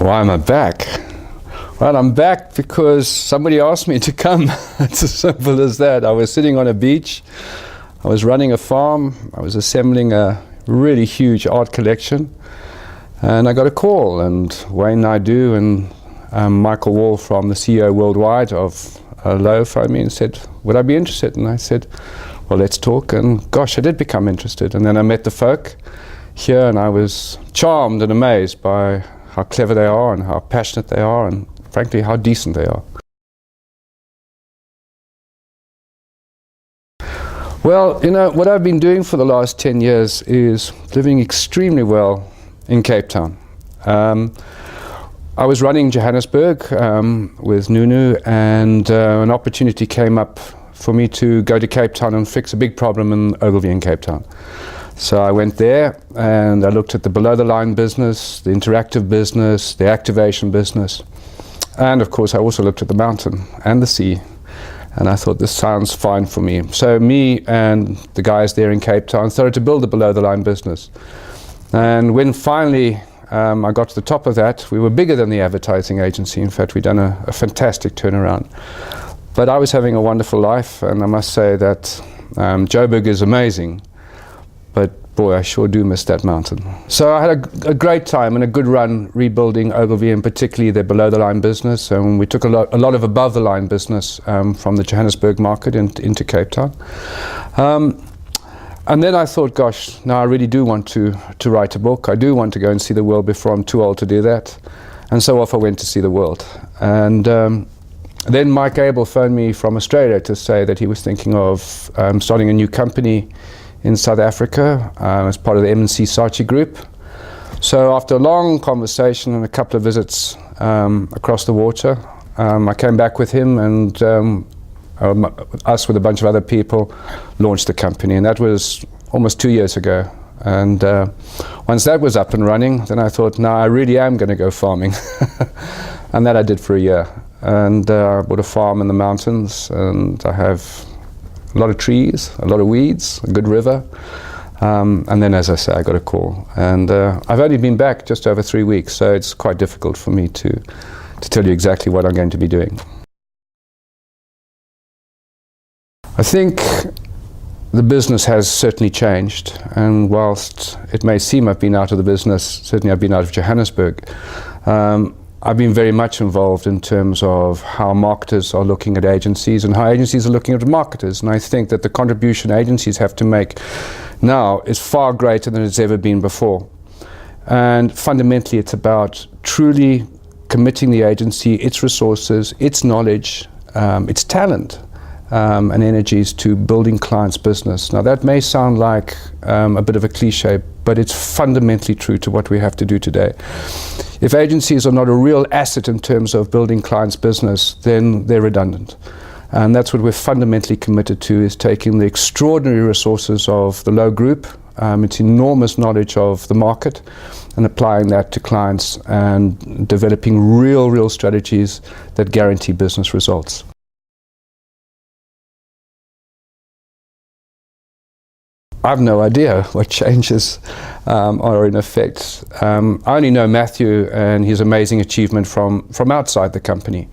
Why am I back? Well, I'm back because somebody asked me to come. It's as simple as that. I was sitting on a beach, I was running a farm, I was assembling a really huge art collection, and I got a call, and Wayne Naidoo and Michael Wall from the CEO worldwide of Lowe phoned me and said, would I be interested? And I said, well, let's talk. And gosh, I did become interested. And then I met the folk here, and I was charmed and amazed by how clever they are and how passionate they are, and frankly, how decent they are. Well, you know, what I've been doing for the last 10 years is living extremely well in Cape Town. I was running Johannesburg with Nunu, and an opportunity came up for me to go to Cape Town and fix a big problem in Ogilvy in Cape Town. So I went there and I looked at the below-the-line business, the interactive business, the activation business, and of course I also looked at the mountain and the sea, and I thought this sounds fine for me. So me and the guys there in Cape Town started to build the below-the-line business. And when finally I got to the top of that, we were bigger than the advertising agency. In fact, we'd done a fantastic turnaround. But I was having a wonderful life, and I must say that Joburg is amazing. But boy, I sure do miss that mountain. So I had a great time and a good run rebuilding Ogilvy, and particularly their below-the-line business. And we took a lot of above-the-line business from the Johannesburg market into Cape Town. And then I thought, gosh, now I really do want to write a book. I do want to go and see the world before I'm too old to do that. And so off I went to see the world. And then Mike Abel phoned me from Australia to say that he was thinking of starting a new company in South Africa as part of the M&C Saatchi Group. So after a long conversation and a couple of visits across the water, I came back with him, and us with a bunch of other people launched the company, and that was almost 2 years ago. And once that was up and running, then I thought, no, I really am going to go farming. And that I did for a year. And I bought a farm in the mountains, and I have a lot of trees, a lot of weeds, a good river. And then, as I say, I got a call. And I've only been back just over 3 weeks, so it's quite difficult for me to tell you exactly what I'm going to be doing. I think the business has certainly changed, and whilst it may seem I've been out of the business, certainly I've been out of Johannesburg, I've been very much involved in terms of how marketers are looking at agencies and how agencies are looking at marketers. And I think that the contribution agencies have to make now is far greater than it's ever been before. And fundamentally, it's about truly committing the agency, its resources, its knowledge, its talent, and energies to building clients' business. Now that may sound like a bit of a cliche, but it's fundamentally true to what we have to do today. If agencies are not a real asset in terms of building clients' business, then they're redundant. And that's what we're fundamentally committed to, is taking the extraordinary resources of the Lowe Group, its enormous knowledge of the market, and applying that to clients and developing real strategies that guarantee business results. I've no idea what changes are in effect. I only know Matthew and his amazing achievement from outside the company.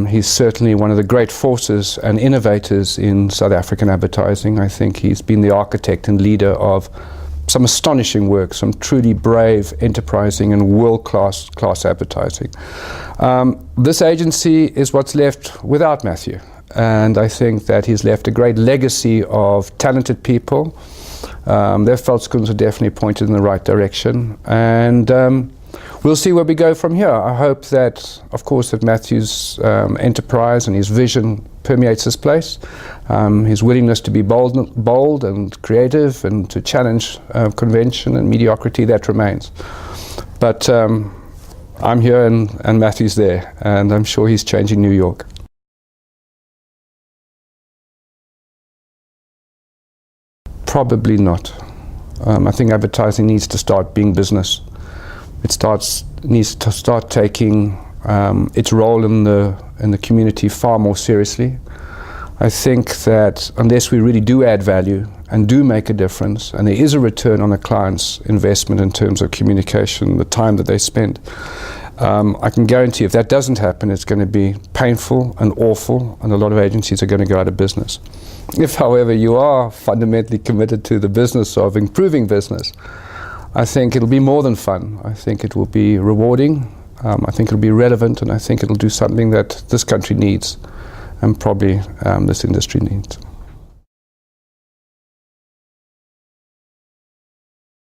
He's certainly one of the great forces and innovators in South African advertising. I think he's been the architect and leader of some astonishing work, some truly brave, enterprising and world-class advertising. This agency is what's left without Matthew. And I think that he's left a great legacy of talented people. Their veldschoens are definitely pointed in the right direction. And we'll see where we go from here. I hope that, of course, that Matthew's enterprise and his vision permeates this place. His willingness to be bold and creative and to challenge convention and mediocrity, that remains. But I'm here and Matthew's there, and I'm sure he's changing New York. Probably not. I think advertising needs to start being business. It needs to start taking its role in the community far more seriously. I think that unless we really do add value and do make a difference, and there is a return on a client's investment in terms of communication, the time that they spend, I can guarantee if that doesn't happen, it's going to be painful and awful, and a lot of agencies are going to go out of business. If, however, you are fundamentally committed to the business of improving business, I think it'll be more than fun. I think it will be rewarding. I think it'll be relevant, and I think it'll do something that this country needs, and probably this industry needs.